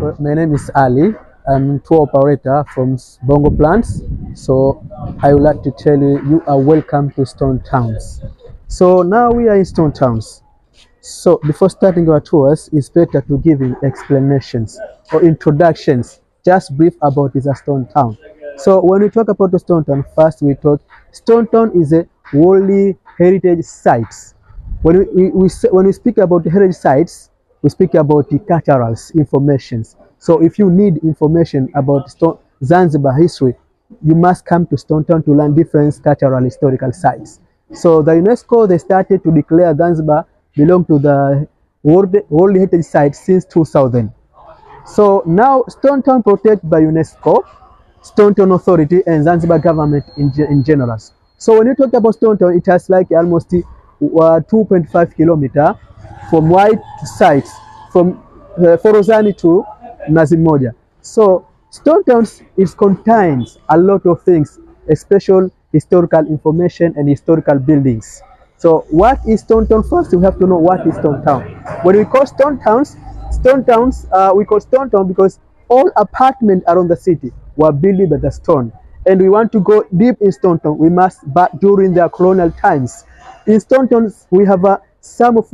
My name is Ali. I'm tour operator from Bongoplan. So I would like to tell you, you are welcome to Stone Towns. So now we are in Stone Towns. So before starting our tours, it's better to give you explanations or introductions, just brief about this Stone Town. So when we talk about the Stone Town, first we talk, Stone Town is a world heritage site. When we speak about the heritage sites, we speak about the cultural informations. So if you need information about Zanzibar history, you must come to Stone Town to learn different cultural historical sites. So the UNESCO, they started to declare Zanzibar belong to the World Heritage Site since 2000. So now Stone Town protected by UNESCO, Stone Town Authority and Zanzibar government in general. So when you talk about Stone Town, it has like almost 2.5 kilometers from wide sites, from Forozani to Nazimoja. So Stone Town contains a lot of things, especially historical information and historical buildings. So what is Stone Town? First, we have to know what is Stone Town. When we call Stone Towns, we call Stone Town because all apartments around the city were built by the stone. And we want to go deep in Stone Town, we must, but during the colonial times. In Stone Town, we have some of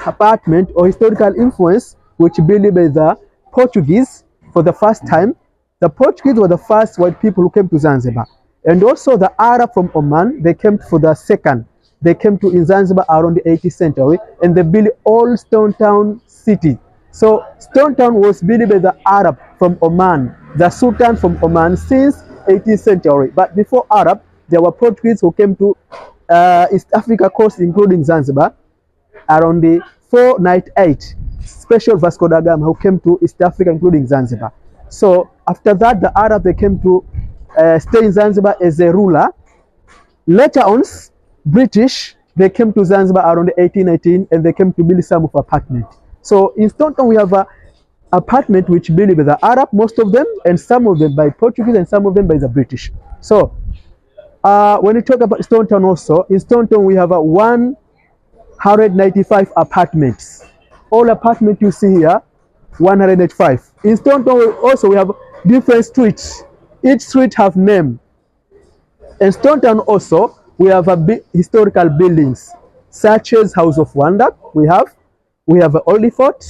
apartment or historical influence which built by the Portuguese for the first time. The Portuguese were the first white people who came to Zanzibar. And also the Arab from Oman, they came for the second. They came to in Zanzibar around the 18th century and they built all Stone Town city. So Stone Town was built by the Arab from Oman, the Sultan from Oman since 18th century. But before Arab, there were Portuguese who came to East Africa coast, including Zanzibar, around the 498. Special Vasco da Gama who came to East Africa, including Zanzibar. So after that, the Arab, they came to stay in Zanzibar as a ruler. Later on, British, they came to Zanzibar around 1819 and they came to build some of apartments. So in Stone Town, we have an apartment which built by the Arab, most of them, and some of them by Portuguese and some of them by the British. So when we talk about Stone Town also, in Stone Town we have 195 apartments. All apartments you see here, 185. In Stone Town also we have different streets. Each street have name. In Stone Town also we have historical buildings such as House of Wonder. We have Old Fort,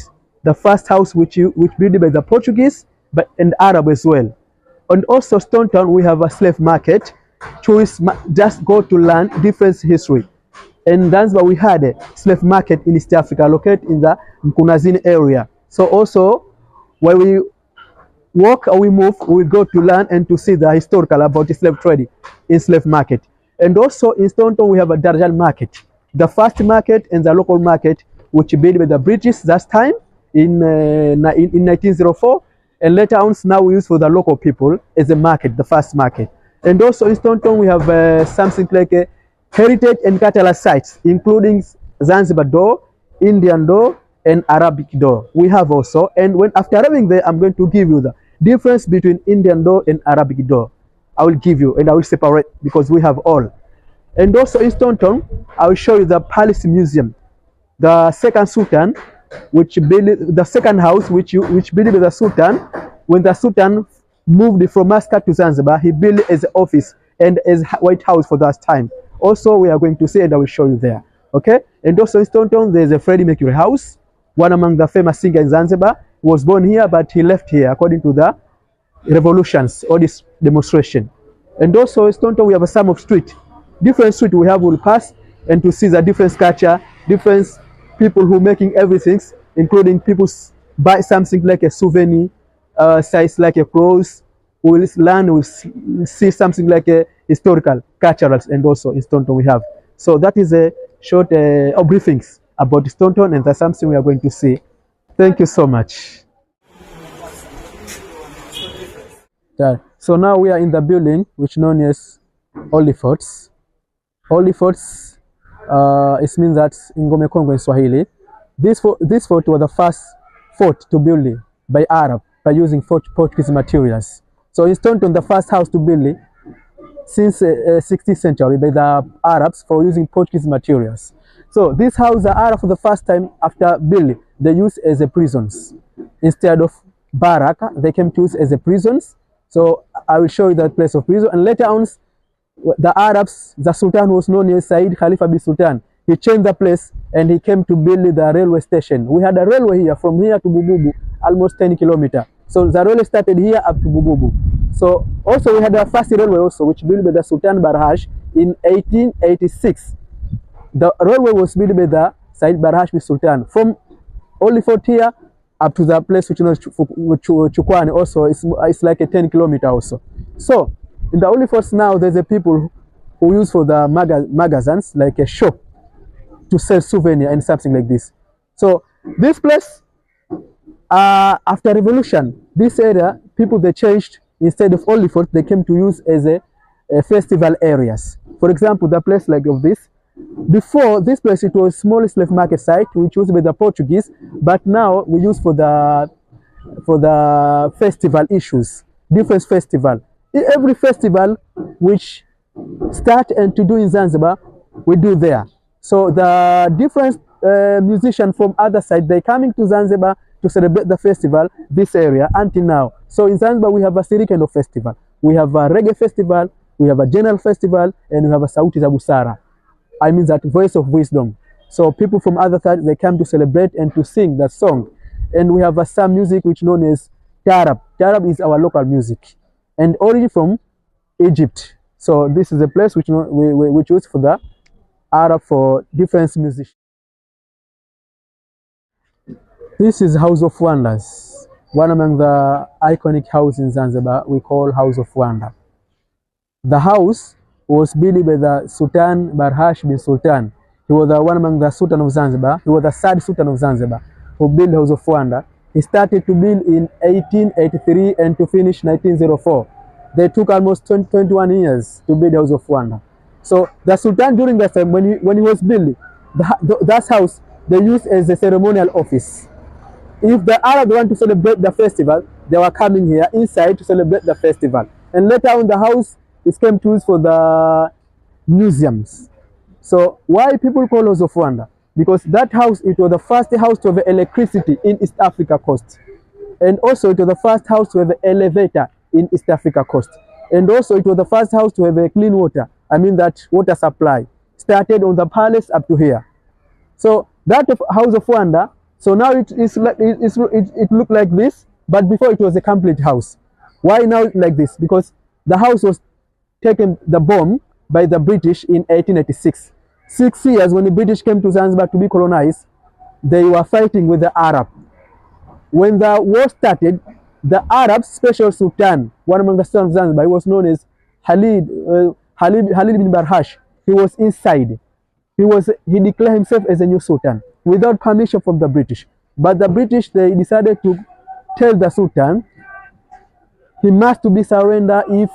the first house which built by the Portuguese and Arab as well. And also Stone Town we have a slave market. Tourists just go to learn different history. In Zanzibar we had a slave market in East Africa located in the Mkunazini area. So also when we walk or we move, we go to learn and to see the historical about the slave trade in slave market. And also in Stone Town we have a Darajal market, the first market and the local market which built by the British that time in 1904, and later on now we use for the local people as a market, the first market. And also in Stone Town we have something like a heritage and cultural sites, including Zanzibar door, Indian door, and Arabic door. We have also, and when after arriving there, I'm going to give you the difference between Indian door and Arabic door. I will give you, and I will separate because we have all. And also in Stone Town, I will show you the Palace Museum, the second Sultan, which built the second house which built by the Sultan. When the Sultan moved from Muscat to Zanzibar, he built as an office and as White House for that time. Also, we are going to see, and I will show you there. Okay. And also in Stone Town, there is a Freddie Mercury house, one among the famous singers in Zanzibar. He was born here, but he left here according to the revolutions or this demonstration. And also in Stone Town, we have some of street, different street we have will pass and to see the different culture, different people who making everything, including people buy something like a souvenir, size like a clothes. We will learn, we will see something like a historical, cultural, and also in Stone Town we have. So that is a short briefings about Stone Town, and that's something we are going to see. Thank you so much. So now we are in the building which known as Mji Forts. Mji Forts, it means that in Mji Mkongwe in Swahili. This fort was the first fort to build by Arab by using Portuguese materials. So in Stone Town, the first house to build since 16th century by the Arabs for using Portuguese materials. So this house the Arab for the first time after building, they use as a prisons instead of barrack they came to use as a prisons. So I will show you that place of prison. And later on, the Arabs, the Sultan was known as Said Khalifa bin Sultan. He changed the place and he came to build the railway station. We had a railway here from here to Bububu, almost 10 kilometers. So the railway started here up to Bububu. So also we had a first railway also, which built by the Sultan Barhash in 1886. The railway was built by the Said Barhash bin Sultan. From only Fort here up to the place which is Chukwani also, it's like a 10 kilometers also. So in the Holy Forts now, there's a people who use for the magazines, like a shop to sell souvenir and something like this. So this place, after revolution, this area, people they changed, instead of Holy Fort, they came to use as a festival areas. For example, the place like of this, before this place it was small slave market site which was by the Portuguese, but now we use for the festival issues, different festival. Every festival which start and to do in Zanzibar, we do there. So the different musicians from other side, they coming to Zanzibar to celebrate the festival, this area until now. So in Zanzibar we have a three kind of festival. We have a reggae festival, we have a general festival, and we have a Sauti za Busara. I mean that voice of wisdom. So people from other sides, they come to celebrate and to sing that song. And we have some music which known as Tarab. Tarab is our local music and origin from Egypt. So this is a place which we choose for the Arab for different music. This is House of Wonders, one among the iconic houses in Zanzibar we call House of Wonder. The house was built by the Sultan Barhash bin Sultan. He was the one among the Sultan of Zanzibar. He was the third Sultan of Zanzibar who built House of Wonder. He started to build in 1883 and to finish 1904. They took almost 21 years to build House of Wonder. So the Sultan during that time, when he was building that house, they used as a ceremonial office. If the Arabs want to celebrate the festival, they were coming here inside to celebrate the festival. And later on, the house is came to use for the museums. So why people call House of Wonder? Because that house, it was the first house to have electricity in East Africa coast. And also it was the first house to have an elevator in East Africa coast. And also it was the first house to have a clean water. I mean that water supply started on the palace up to here. So that House of Wonder, so now it looked like this, but before it was a complete house. Why now like this? Because the house was taken the bomb by the British in 1886. 6 years when the British came to Zanzibar to be colonized, they were fighting with the Arab. When the war started, the Arab special Sultan, one among the sultans of Zanzibar, he was known as Khalid bin Barhash. He was inside. He declared himself as a new Sultan without permission from the British. But the British, they decided to tell the Sultan he must to be surrender. If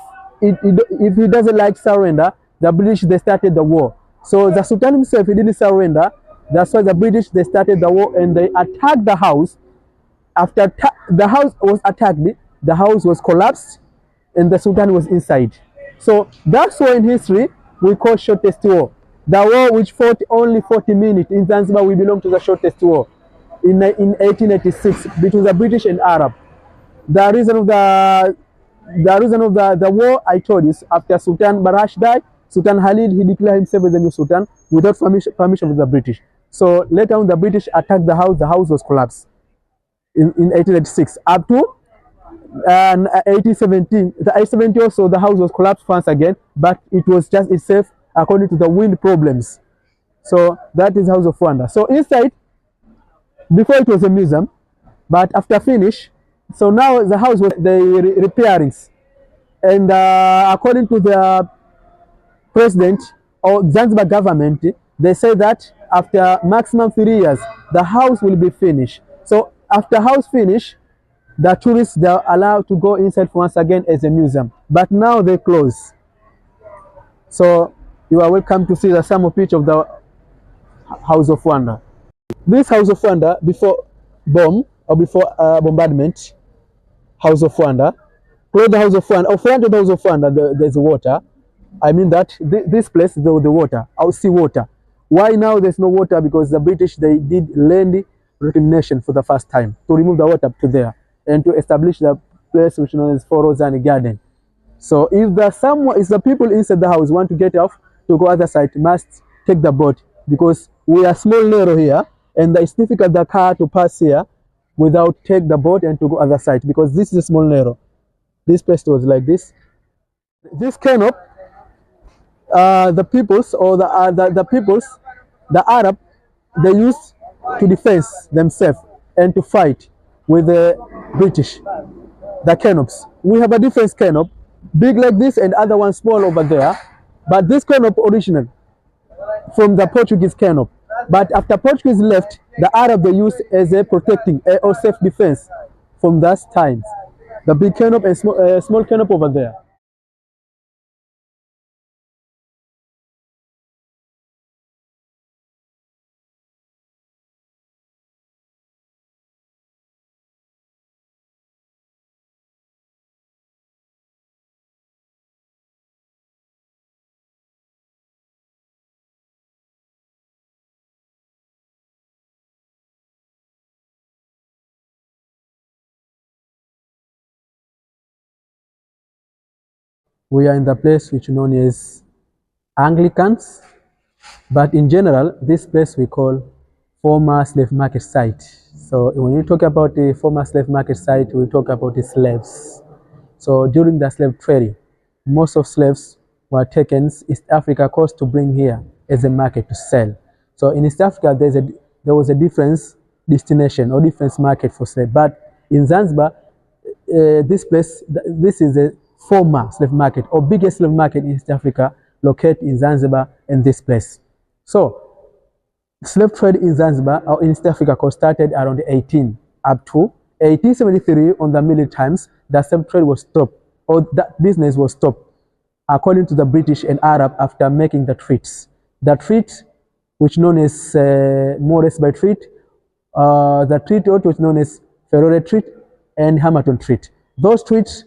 he doesn't like surrender, the British, they started the war. So the Sultan himself, he didn't surrender. That's why the British, they started the war and they attacked the house. After the house was attacked, the house was collapsed and the Sultan was inside. So that's why in history we call shortest war. The war which fought only 40 minutes in Zanzibar, we belong to the shortest war in 1886 between the British and Arab. The reason of the war, I told you, after Sultan Barhash died, Sultan Khalid, he declared himself as a new Sultan without permission of the British. So later on the British attacked the house was collapsed in 1886 up to 1817. The 1870 also the house was collapsed once again, but it was just itself according to the wind problems. So that is House of Wonder. So inside, before it was a museum, but after finish, so now the house was the repairings, and according to the president or Zanzibar government, they say that after maximum 3 years, the house will be finished. So after house finish, the tourists, they are allowed to go inside once again as a museum. But now they close. So you are welcome to see the some of picture of the House of Wonder. This House of Wonder before bomb or before bombardment, House of Wonder. Close the House of Wonder. Or front of the House of Wonder, there's water. I mean that this place, the water, I'll see water. Why now there's no water? Because the British, they did land reclamation for the first time to remove the water up to there. and to establish the place which is known as Forozani Garden. So if the people inside the house want to get off to go other side, must take the boat, because we are small narrow here, and it's difficult the car to pass here without take the boat and to go other side, because this is a small narrow. This place was like this. This canop, the peoples or the peoples, the Arab, they used to defend themselves and to fight with the British. The canops. We have a different canop, big like this and other one small over there. But this canop original from the Portuguese canop. But after Portuguese left, the Arab they used as a protecting or self defense from those times. The big canop and small canop over there. We are in the place which is known as Anglicans, but in general, this place we call former slave market site. So when you talk about the former slave market site, we talk about the slaves. So during the slave trading, most of slaves were taken East Africa coast to bring here as a market to sell. So in East Africa, there was a different destination or different market for slaves. But in Zanzibar, this is a former slave market or biggest slave market in East Africa, located in Zanzibar and this place. So slave trade in Zanzibar or in East Africa started around 18 up to 1873. On the military times, the slave trade was stopped, or that business was stopped, according to the British and Arab after making the treaties. The treaty, which known as Morris Bay Treaty, the treaty which known as Ferrore Treaty and Hamilton Treaty. Those treaties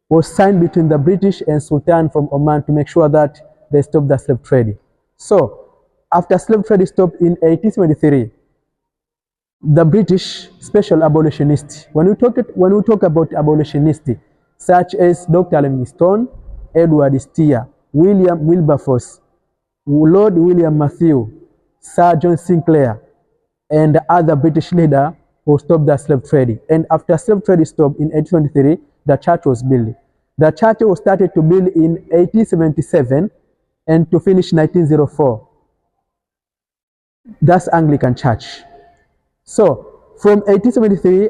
was signed between the British and Sultan from Oman to make sure that they stopped the slave trade. So after slave trade stopped in 1873, the British special abolitionists, when we talk about abolitionists, such as Dr. Livingstone, Edward Steer, William Wilberforce, Lord William Matthew, Sir John Sinclair, and other British leaders who stopped the slave trade. And after slave trade stopped in 1823, the church was built. The church was started to build in 1877 and to finish 1904. That's Anglican Church. So from 1873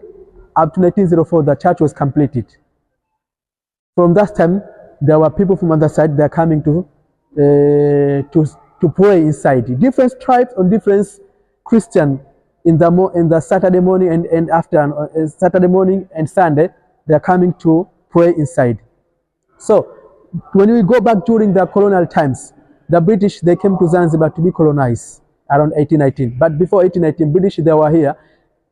up to 1904, the church was completed. From that time, there were people from other side that are coming to pray inside. Different tribes and different Christian in the Saturday morning and after Saturday morning and Sunday, they are coming to pray inside. So when we go back during the colonial times, the British, they came to Zanzibar to be colonized around 1819. But before 1819, British, they were here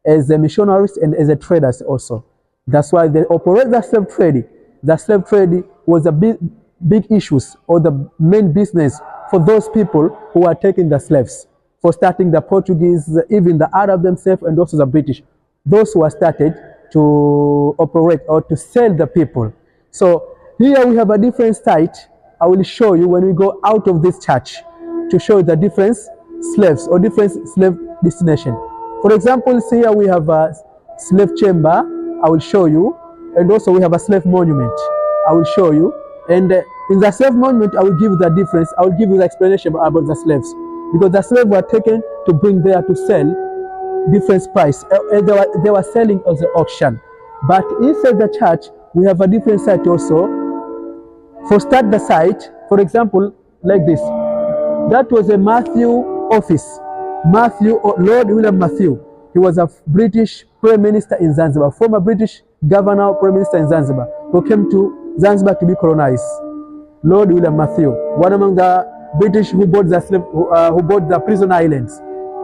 as a missionaries and as a traders also. That's why they operate the slave trade. The slave trade was a big issues or the main business for those people who are taking the slaves, for starting the Portuguese, even the Arab themselves, and also the British. Those who are started to operate or to sell the people. So here we have a different site. I will show you when we go out of this church to show the different slaves or different slave destination. For example, here we have a slave chamber. I will show you. And also we have a slave monument. I will show you. And in the slave monument, I will give you the difference. I will give you the explanation about the slaves. Because the slaves were taken to bring there to sell different price. They were selling as an auction. But inside the church, we have a different site also. For start the site, for example, like this. That was a Matthew office. Lord William Matthew. He was a British Prime Minister in Zanzibar, former British Governor, Prime Minister in Zanzibar, who came to Zanzibar to be colonized. Lord William Matthew, one among the British who bought the slave, who bought the prison islands.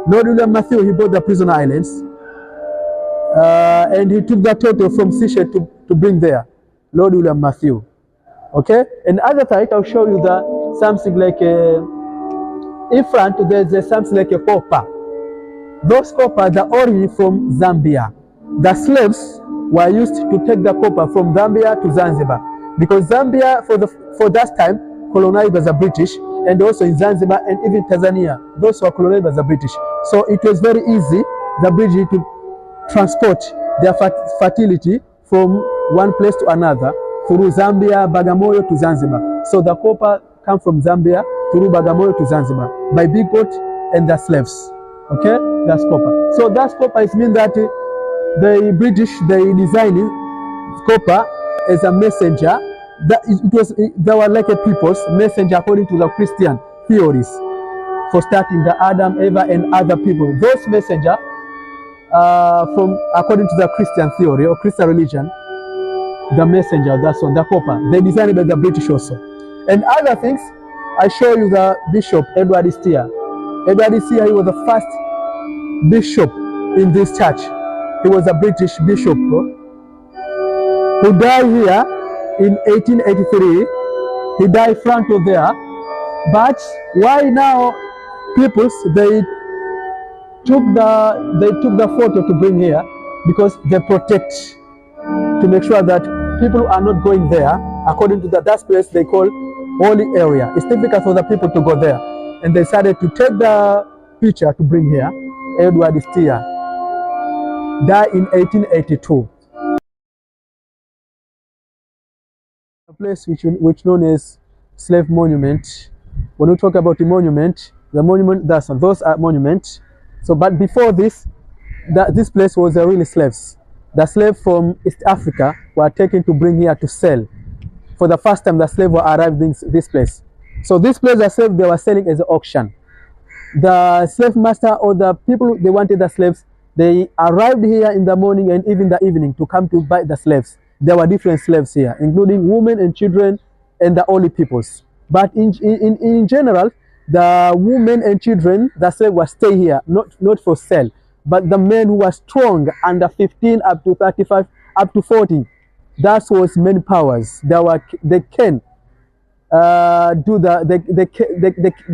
Lord William Matthew, he bought the prison islands, and he took the total from Seychelles to bring there. Lord William Matthew. Okay, and other side I'll show you the something like in front there's something like a copper. Those copper, the origin from Zambia. The slaves were used to take the copper from Zambia to Zanzibar, because Zambia for that time colonized by the British, and also in Zanzibar and even Tanzania, those were colonized by the British. So it was very easy, the British, to transport their fertility from one place to another through Zambia, Bagamoyo to Zanzibar. So the copper come from Zambia through Bagamoyo to Zanzibar by big boat and the slaves. Okay, that's copper. So that's copper. It means that the British, they designed copper as a messenger. They were like a people's messenger according to the Christian theories, for starting the Adam, Eva, and other people. Those messenger, from according to the Christian theory or Christian religion, the messenger, that's on the copper. They designed by the British also. And other things, I show you the Bishop Edward Steer. Edward Steer, he was the first bishop in this church. He was a British bishop who died here in 1883. He died front of there. But why now people they took the photo to bring here? Because they protect, to make sure that people are not going there. According to that place they call holy area. It's difficult for the people to go there, and they decided to take the picture to bring here. Edward Steer died in 1882. A place which known as Slave Monument. When we talk about the monument, those are monuments. So, but before this, this place was really slaves. The slaves from East Africa were taken to bring here to sell. For the first time, the slaves were arrived in this place. So this place, the slaves, they were selling as an auction. The slave master or the people, they wanted the slaves, they arrived here in the morning and even the evening to come to buy the slaves. There were different slaves here, including women and children and the holy peoples. But in general, the women and children, the slaves were stay here, not for sale. But the men who were strong, under 15 up to 35, up to 40, that was many powers. They can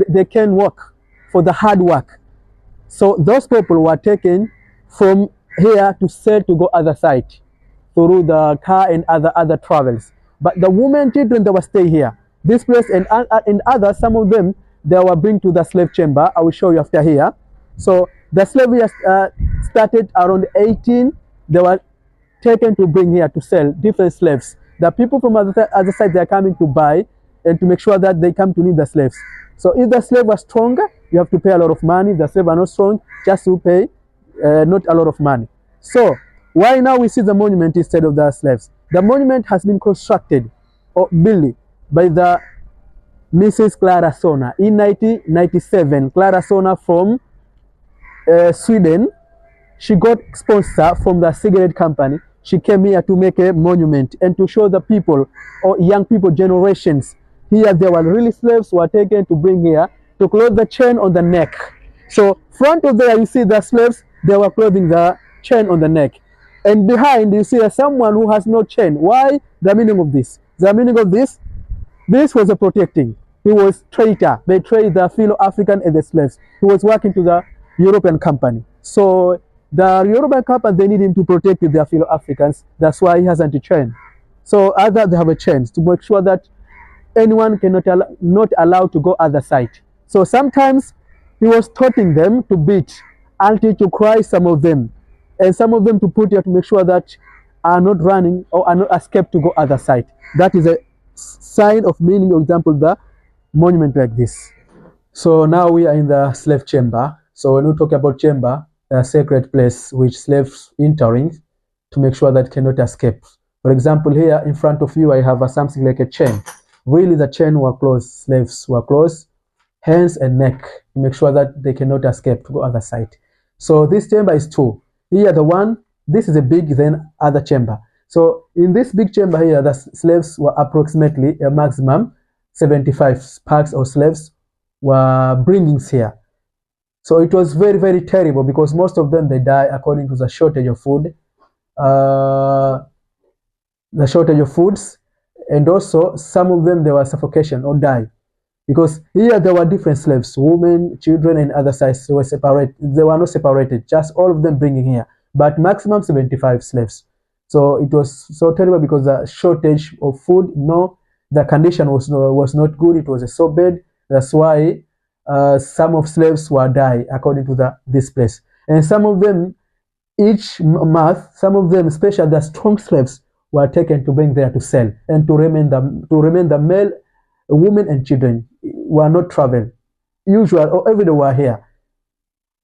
they can work for the hard work. So those people were taken from here to sell to go other side through the car and other travels. But the women, children, they were stay here. This place and others, some of them, they were bring to the slave chamber. I will show you after here. So the slavery started around 18. They were taken to bring here to sell different slaves. The people from other side, they are coming to buy and to make sure that they come to need the slaves. So if the slave was stronger, you have to pay a lot of money. The slave are not strong, just to pay not a lot of money. So why now we see the monument instead of the slaves? The monument has been constructed or built by the Mrs. Clara Sona in 1997. Clara Sona from Sweden. She got sponsor from the cigarette company. She came here to make a monument and to show the people or young people, generations. Here there were really slaves who were taken to bring here to close the chain on the neck. So front of there you see the slaves, they were clothing the chain on the neck. And behind you see someone who has no chain. Why? The meaning of this. The meaning of this was a protecting. He was traitor, betrayed the fellow African and the slaves. He was working to the European company. So the European company, they need him to protect their fellow Africans. That's why he hasn't a chain. So either they have a chain to make sure that anyone cannot not allowed to go other side. So sometimes he was taunting them to beat, until to cry some of them, and some of them to put here to make sure that are not running or are not escaped to go other side. That is a sign of meaning, for example, the monument like this. So now we are in the slave chamber. So when we talk about chamber, a sacred place which slaves entering to make sure that cannot escape. For example, here in front of you, I have something like a chain. Really, the chain were closed. Slaves were closed, hands and neck, to make sure that they cannot escape to go other side. So this chamber is two. Here, this is a big, then other chamber. So in this big chamber here, the slaves were approximately a maximum 75 packs of slaves were bringing here. So it was very, very terrible because most of them, they die according to the shortage of food, the shortage of foods, and also some of them, they were suffocation or die. Because here there were different slaves, women, children, and other sides. They were separated. They were not separated, just all of them bringing here. But maximum 75 slaves. So it was so terrible because the shortage of food. No, the condition was not good. It was so bad. That's why some of slaves were die according to this place, and some of them each month, some of them, especially the strong slaves, were taken to bring there to sell and to remain the male, women and children were not travel. Usual or every day were here.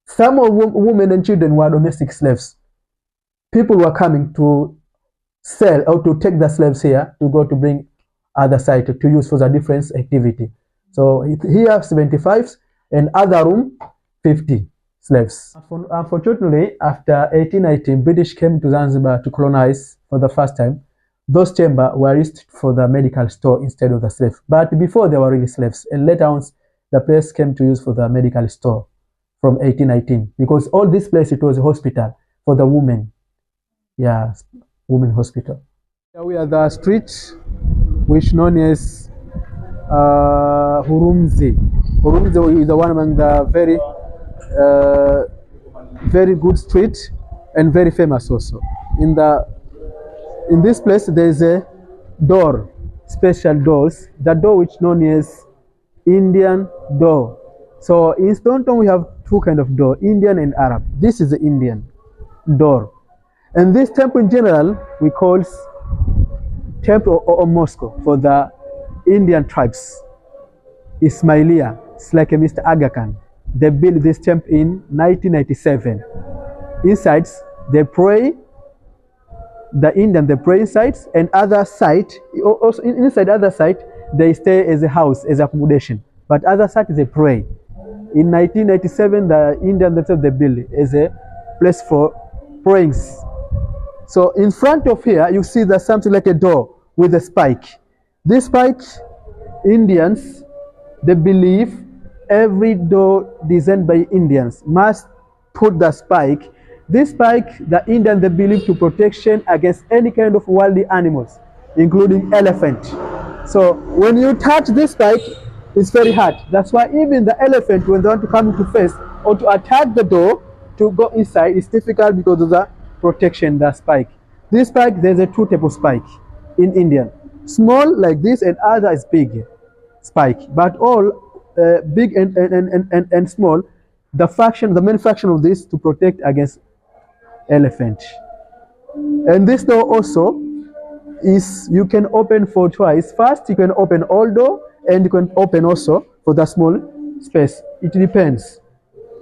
Some of women and children were domestic slaves. People were coming to sell or to take the slaves here to go to bring other side to use for the different activity. So here 75 and other room 50 slaves. Unfortunately, after 1819, British came to Zanzibar to colonize for the first time. Those chambers were used for the medical store instead of the slave. But before they were really slaves, and later on, the place came to use for the medical store from 1819 because all this place it was a hospital for the women. Yeah, women hospital. Here we are the street which known as Hurumzi. Hurumzi is the one among the very good street and very famous also. In this place there is a door, special doors. The door which known as Indian door. So in Stone Town we have two kind of door, Indian and Arab. This is the Indian door. And this temple in general we call temple or mosque for the Indian tribes. Ismailia, it's like a Mr. Aga Khan. They built this temple in 1997. Inside they pray. The Indian they pray inside, and other side also inside other side they stay as a house, as accommodation. But other side they pray. In 1997, the Indian themselves they built as a place for prayings. So in front of here you see there's something like a door with a spike. This spike, Indians they believe every door designed by Indians must put the spike. This spike, the Indians they believe to protection against any kind of wild animals, including elephant. So when you touch this spike, it's very hard. That's why even the elephant, when they want to come into face or to attack the door to go inside, it's difficult because of the protection, the spike. This spike, there's a two type of spike in Indian. Small like this and other is big spike. But all big and small, the main function of this to protect against elephant. And this door also is you can open for twice. First you can open all door and you can open also for the small space. It depends.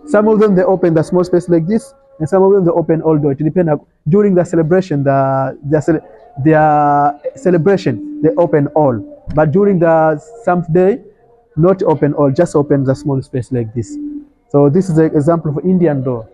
Some of them they open the small space like this, and some of them they open all door. It depends. During the celebration, their celebration they open all, but during the some day not open all, just open the small space like this. So this is an example of Indian door.